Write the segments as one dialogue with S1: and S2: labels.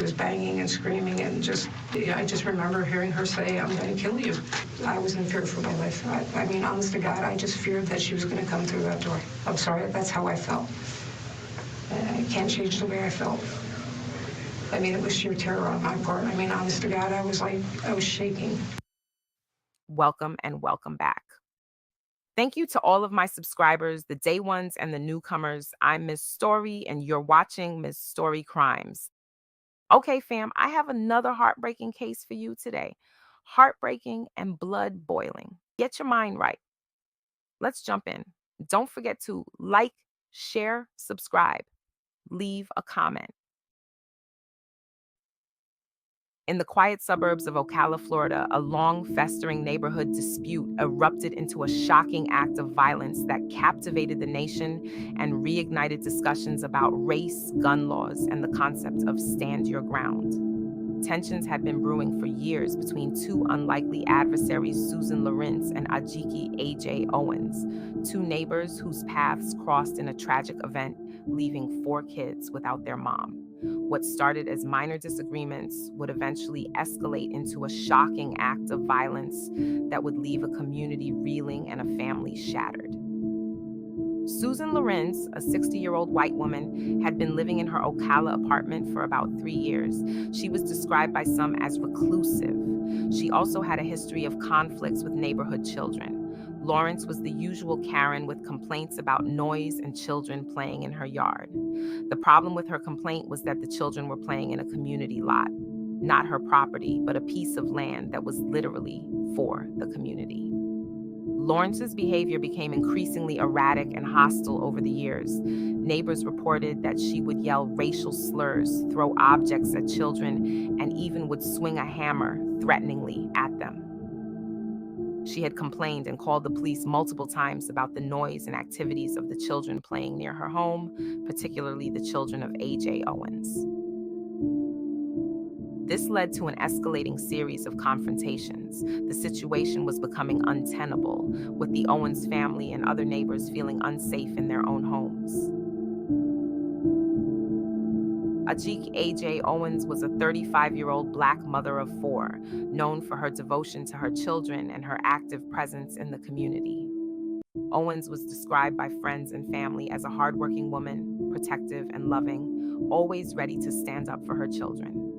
S1: was banging and screaming, and I just remember hearing her say, "I'm going to kill you." I was in fear for my life. I mean, honest to God, I just feared that she was going to come through that door. I'm sorry, that's how I felt. I can't change the way I felt. I mean, it was sheer terror on my part. I mean, honest to God, I was shaking.
S2: Welcome and welcome back. Thank you to all of my subscribers, the day ones and the newcomers. I'm Ms. Story, and you're watching Ms. Story Crimes. Okay, fam, I have another heartbreaking case for you today. Heartbreaking and blood boiling. Get your mind right. Let's jump in. Don't forget to like, share, subscribe, leave a comment. In the quiet suburbs of Ocala, Florida, a long, festering neighborhood dispute erupted into a shocking act of violence that captivated the nation and reignited discussions about race, gun laws, and the concept of stand your ground. Tensions had been brewing for years between two unlikely adversaries, Susan Lorincz and AJ Owens, two neighbors whose paths crossed in a tragic event, leaving 4 kids without their mom. What started as minor disagreements would eventually escalate into a shocking act of violence that would leave a community reeling and a family shattered. Susan Lorincz, a 60-year-old white woman, had been living in her Ocala apartment for about 3 years. She was described by some as reclusive. She also had a history of conflicts with neighborhood children. Lorincz was the usual Karen with complaints about noise and children playing in her yard. The problem with her complaint was that the children were playing in a community lot, not her property, but a piece of land that was literally for the community. Lorinc's behavior became increasingly erratic and hostile over the years. Neighbors reported that she would yell racial slurs, throw objects at children, and even would swing a hammer threateningly at them. She had complained and called the police multiple times about the noise and activities of the children playing near her home, particularly the children of AJ Owens. This led to an escalating series of confrontations. The situation was becoming untenable, with the Owens family and other neighbors feeling unsafe in their own homes. AJ Owens was a 35-year-old Black mother of 4, known for her devotion to her children and her active presence in the community. Owens was described by friends and family as a hardworking woman, protective and loving, always ready to stand up for her children.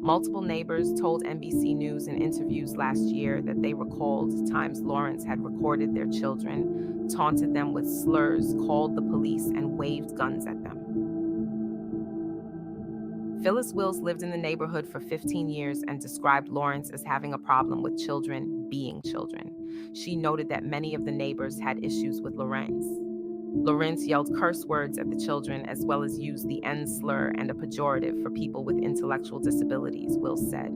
S2: Multiple neighbors told NBC News in interviews last year that they recalled times Lorincz had recorded their children, taunted them with slurs, called the police, and waved guns at them. Phyllis Wills lived in the neighborhood for 15 years and described Lorincz as having a problem with children being children. She noted that many of the neighbors had issues with Lorincz. Lorincz yelled curse words at the children, as well as used the N slur and a pejorative for people with intellectual disabilities, Wills said.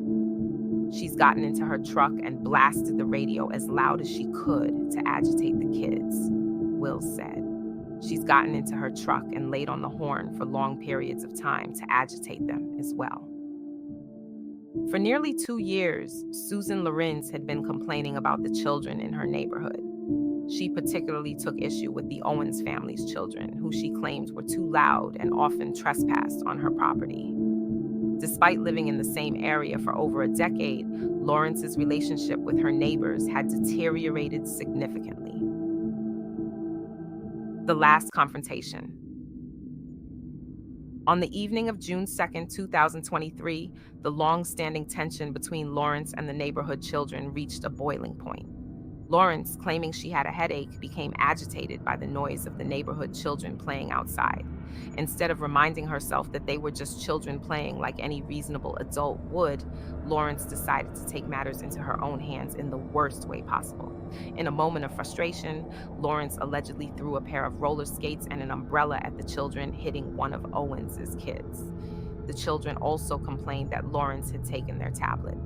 S2: She's gotten into her truck and blasted the radio as loud as she could to agitate the kids, Wills said. She's gotten into her truck and laid on the horn for long periods of time to agitate them as well. For nearly 2 years, Susan Lorincz had been complaining about the children in her neighborhood. She particularly took issue with the Owens family's children, who she claimed were too loud and often trespassed on her property. Despite living in the same area for over a decade, Lorinc's relationship with her neighbors had deteriorated significantly. The last confrontation. On the evening of June 2nd, 2023, the long-standing tension between Lorincz and the neighborhood children reached a boiling point. Lorincz, claiming she had a headache, became agitated by the noise of the neighborhood children playing outside. Instead of reminding herself that they were just children playing like any reasonable adult would, Lorincz decided to take matters into her own hands in the worst way possible. In a moment of frustration, Lorincz allegedly threw a pair of roller skates and an umbrella at the children, hitting one of Owens's kids. The children also complained that Lorincz had taken their tablet.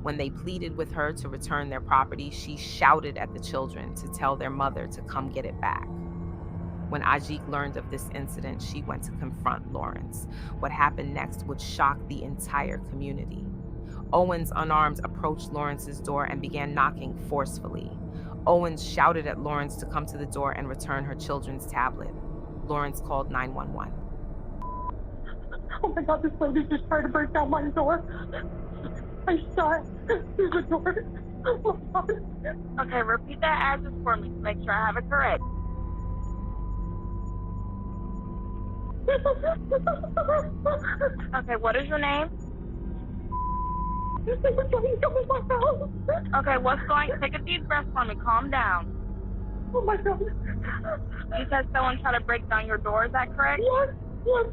S2: When they pleaded with her to return their property, she shouted at the children to tell their mother to come get it back. When Ajik learned of this incident, she went to confront Lorincz. What happened next would shock the entire community. Owens, unarmed, approached Lorinc's door and began knocking forcefully. Owens shouted at Lorincz to come to the door and return her children's tablet. Lorincz called 911.
S1: Oh my God, this lady just tried to break down my door. I shot through the door. Oh my God.
S3: Okay, repeat that address for me to make sure I have it correct. Okay, what is your name? Okay, what's going? Take a deep breath for me. Calm down.
S1: Oh my God.
S3: You said someone tried to break down your door. Is that correct?
S1: Yes,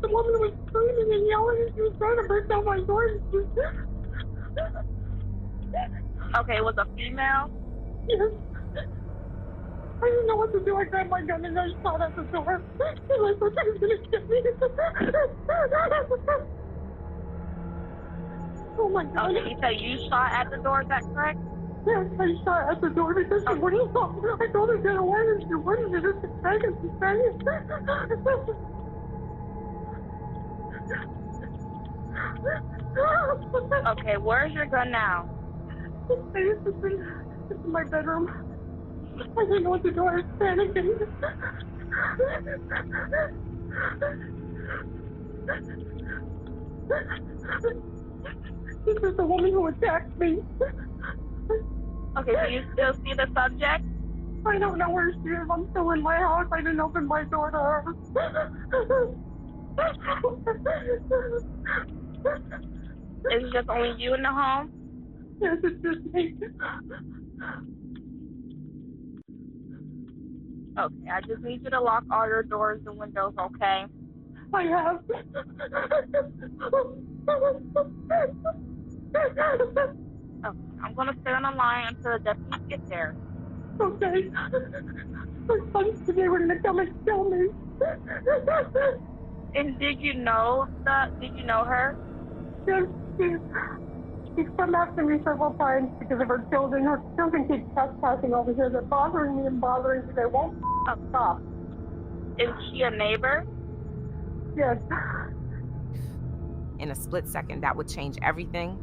S1: the woman was screaming and yelling and she was trying to break down my door.
S3: Okay, it was a female?
S1: Yes. I didn't know what to do. I grabbed my gun and I shot at the door. And I thought she was going to kill me. Oh my God.
S3: Okay, you said you shot at the door. Is that correct?
S1: Yes, I shot at the door because she wouldn't stop. I told her to get away and she wouldn't. She just begging. She's begging.
S3: Okay, where's your gun now?
S1: It's in my bedroom. I didn't know what to do. I was panicking. This is the woman who attacked me.
S3: Okay, do you still see the subject?
S1: I don't know where she is. I'm still in my house. I didn't open my door to her.
S3: Is it just only you in the home?
S1: Yes, it's just me.
S3: Okay, I just need you to lock all your doors and windows, okay?
S1: I have.
S3: Okay, I'm gonna stay on the line until the deputies get there.
S1: Okay. My son's today were gonna come and kill me.
S3: And did you know her?
S1: Yes, she's come after me several times because of her children. Her children keep trespassing over here. They're bothering me and bothering me. They won't stop.
S3: Is she a neighbor?
S1: Yes.
S2: In a split second that would change everything,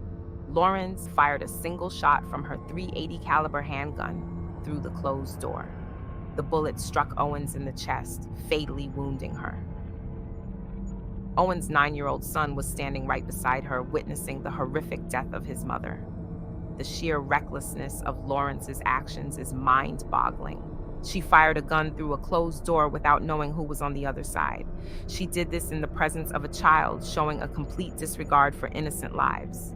S2: Lorincz fired a single shot from her .380 caliber handgun through the closed door. The bullet struck Owens in the chest, fatally wounding her. Owens' 9-year-old son was standing right beside her, witnessing the horrific death of his mother. The sheer recklessness of Lorinc's actions is mind-boggling. She fired a gun through a closed door without knowing who was on the other side. She did this in the presence of a child, showing a complete disregard for innocent lives.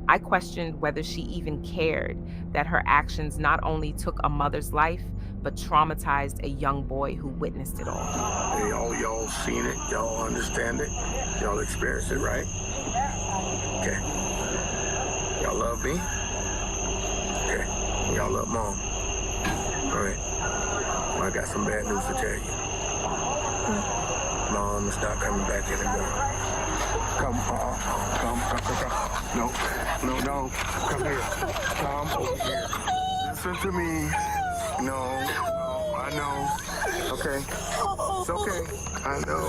S2: I questioned whether she even cared that her actions not only took a mother's life, but traumatized a young boy who witnessed it all.
S4: Hey, y'all seen it, y'all understand it, y'all experienced it, right? Okay. Y'all love me? Okay. Y'all love Mom? All right. Well, I got some bad news to tell you. Mom is not coming back anymore. Come. No. Come here. Come over here. Listen to me. No, I know. Okay. It's okay. I know.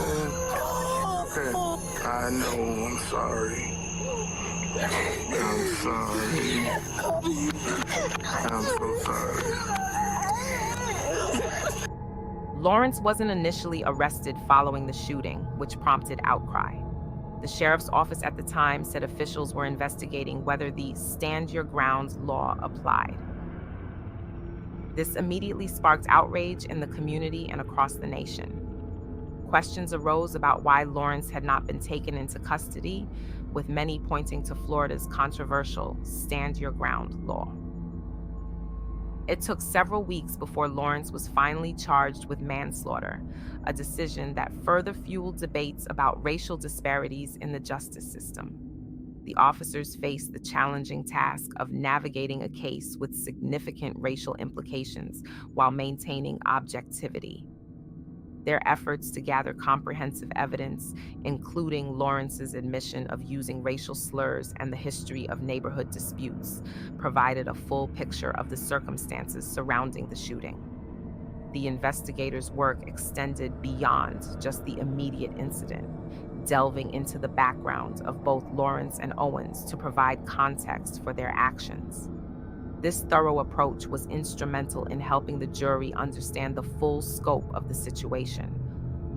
S4: Okay. I know. I'm sorry. I'm so sorry.
S2: Lorincz wasn't initially arrested following the shooting, which prompted outcry. The sheriff's office at the time said officials were investigating whether the Stand Your Ground law applied. This immediately sparked outrage in the community and across the nation. Questions arose about why Lorincz had not been taken into custody, with many pointing to Florida's controversial Stand Your Ground law. It took several weeks before Lorincz was finally charged with manslaughter, a decision that further fueled debates about racial disparities in the justice system. The officers faced the challenging task of navigating a case with significant racial implications while maintaining objectivity. Their efforts to gather comprehensive evidence, including Lorinc's admission of using racial slurs and the history of neighborhood disputes, provided a full picture of the circumstances surrounding the shooting. The investigators' work extended beyond just the immediate incident, delving into the background of both Lorincz and Owens to provide context for their actions. This thorough approach was instrumental in helping the jury understand the full scope of the situation.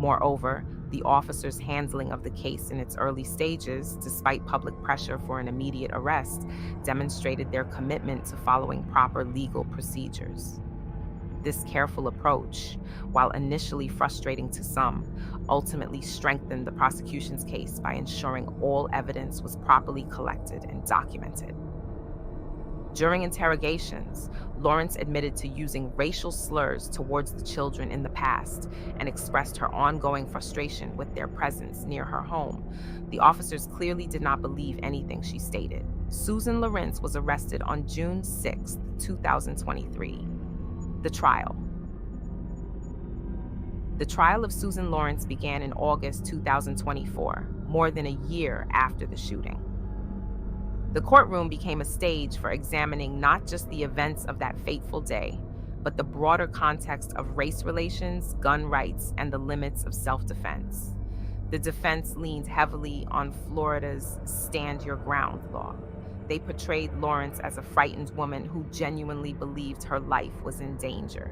S2: Moreover, the officers' handling of the case in its early stages, despite public pressure for an immediate arrest, demonstrated their commitment to following proper legal procedures. This careful approach, while initially frustrating to some, ultimately strengthened the prosecution's case by ensuring all evidence was properly collected and documented. During interrogations, Lorincz admitted to using racial slurs towards the children in the past and expressed her ongoing frustration with their presence near her home. The officers clearly did not believe anything she stated. Susan Lorincz was arrested on June 6, 2023. The trial. The trial of Susan Lorincz began in August 2024, more than a year after the shooting. The courtroom became a stage for examining not just the events of that fateful day, but the broader context of race relations, gun rights, and the limits of self-defense. The defense leaned heavily on Florida's Stand Your Ground law. They portrayed Lorincz as a frightened woman who genuinely believed her life was in danger.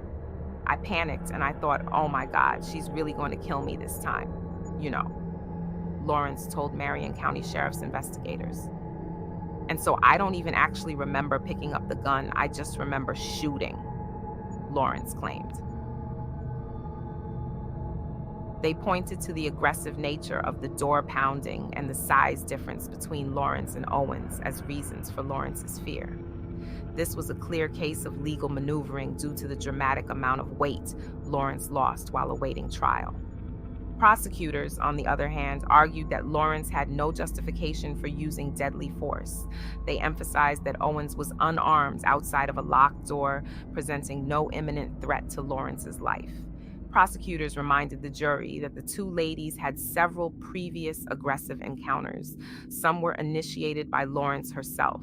S2: I panicked and I thought, oh my God, she's really going to kill me this time. You know, Lorincz told Marion County Sheriff's investigators. And so I don't even actually remember picking up the gun, I just remember shooting, Lorincz claimed. They pointed to the aggressive nature of the door pounding and the size difference between Lorincz and Owens as reasons for Lorinc's fear. This was a clear case of legal maneuvering due to the dramatic amount of weight Lorincz lost while awaiting trial. Prosecutors, on the other hand, argued that Lorincz had no justification for using deadly force. They emphasized that Owens was unarmed outside of a locked door, presenting no imminent threat to Lorinc's life. Prosecutors reminded the jury that the two ladies had several previous aggressive encounters. Some were initiated by Lorincz herself.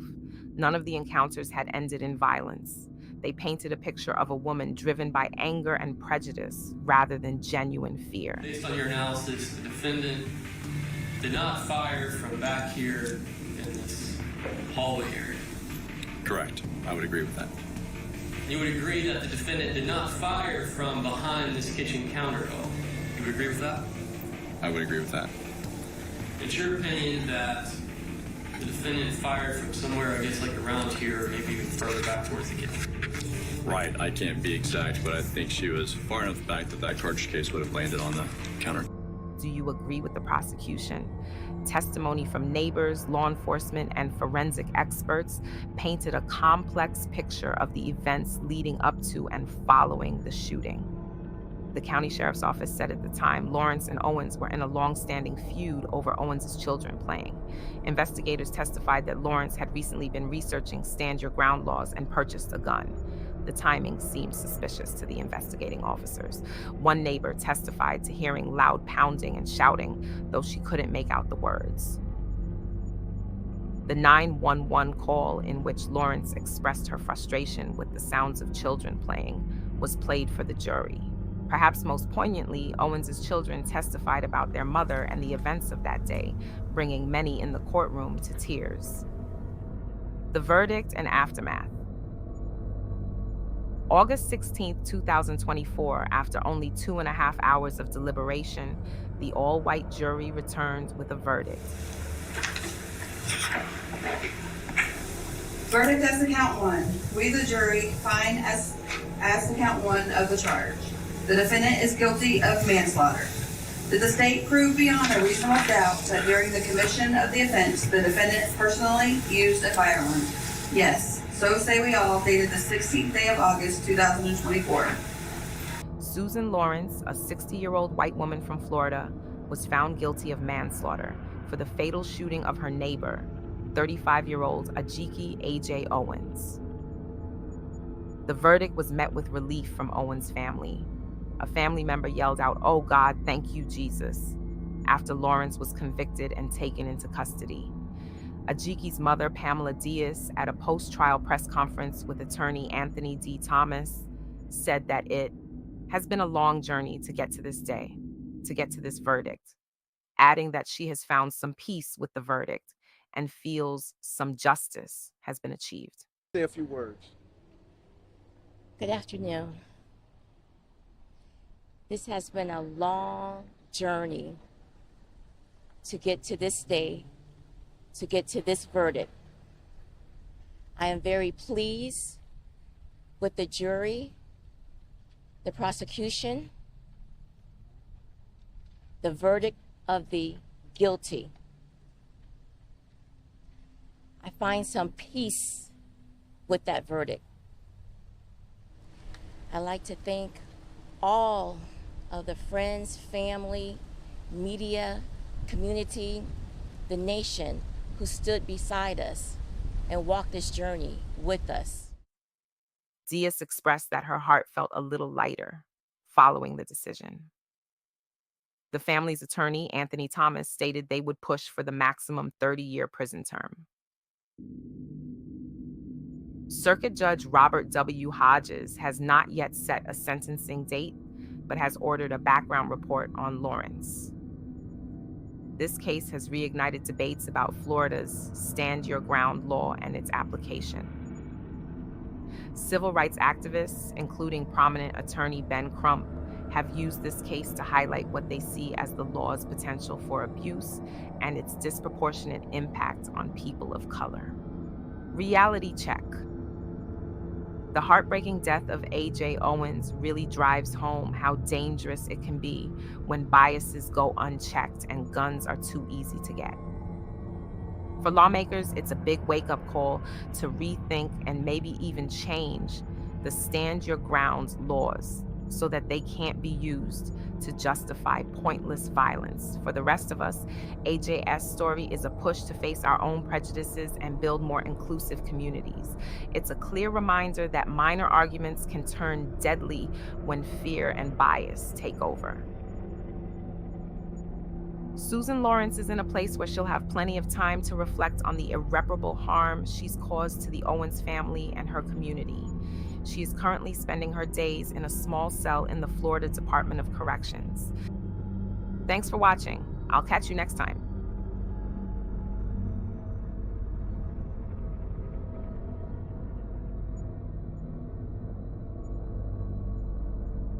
S2: None of the encounters had ended in violence. They painted a picture of a woman driven by anger and prejudice rather than genuine fear.
S5: Based on your analysis, the defendant did not fire from back here in this hallway area.
S6: Correct. I would agree with that.
S5: You would agree that the defendant did not fire from behind this kitchen counter at all. You would agree with that?
S6: I would agree with that.
S5: It's your opinion that the defendant fired from somewhere, I guess, like around here, or maybe even further back towards the kitchen.
S6: Right, I can't be exact, but I think she was far enough back that that cartridge case would have landed on the counter.
S2: Do you agree with the prosecution? Testimony from neighbors, law enforcement, and forensic experts painted a complex picture of the events leading up to and following the shooting. The county sheriff's office said at the time Lorincz and Owens were in a long-standing feud over Owens' children playing. Investigators testified that Lorincz had recently been researching stand your ground laws and purchased a gun. The timing seemed suspicious to the investigating officers. One neighbor testified to hearing loud pounding and shouting, though she couldn't make out the words. The 911 call, in which Lorincz expressed her frustration with the sounds of children playing, was played for the jury. Perhaps most poignantly, Owens' children testified about their mother and the events of that day, bringing many in the courtroom to tears. The verdict and aftermath. August 16, 2024, after only 2.5 hours of deliberation, the all-white jury returned with a verdict.
S7: Verdict as to count one. We, the jury, find as to count one of the charge. The defendant is guilty of manslaughter. Did the state prove beyond a reasonable doubt that during the commission of the offense, the defendant personally used a firearm? Yes. So say we all, dated the 16th day of August, 2024.
S2: Susan Lorincz, a 60-year-old white woman from Florida, was found guilty of manslaughter for the fatal shooting of her neighbor, 35-year-old AJ Owens. The verdict was met with relief from Owens' family. A family member yelled out, "Oh God, thank you, Jesus," after Lorincz was convicted and taken into custody. Ajiki's mother, Pamela Diaz, at a post-trial press conference with attorney Anthony D. Thomas, said that it has been a long journey to get to this day, to get to this verdict, adding that she has found some peace with the verdict and feels some justice has been achieved.
S8: Say a few words.
S9: Good afternoon. This has been a long
S8: journey to get to this day, to get to this verdict. I am very pleased with the jury, the prosecution, the verdict of the guilty. I find some peace with that verdict. I'd like to thank all of the friends, family, media, community, the nation who stood beside us and walked this journey with us.
S2: Diaz expressed that her heart felt a little lighter following the decision. The family's attorney, Anthony Thomas, stated they would push for the maximum 30-year prison term. Circuit Judge Robert W. Hodges has not yet set a sentencing date, but has ordered a background report on Lorincz. This case has reignited debates about Florida's Stand Your Ground law and its application. Civil rights activists, including prominent attorney Ben Crump, have used this case to highlight what they see as the law's potential for abuse and its disproportionate impact on people of color. Reality check. The heartbreaking death of AJ Owens really drives home how dangerous it can be when biases go unchecked and guns are too easy to get. For lawmakers, it's a big wake-up call to rethink and maybe even change the Stand Your Ground laws so that they can't be used to justify pointless violence. For the rest of us, AJ's story is a push to face our own prejudices and build more inclusive communities. It's a clear reminder that minor arguments can turn deadly when fear and bias take over. Susan Lorincz is in a place where she'll have plenty of time to reflect on the irreparable harm she's caused to the Owens family and her community. She is currently spending her days in a small cell in the Florida Department of Corrections. Thanks for watching. I'll catch you next time.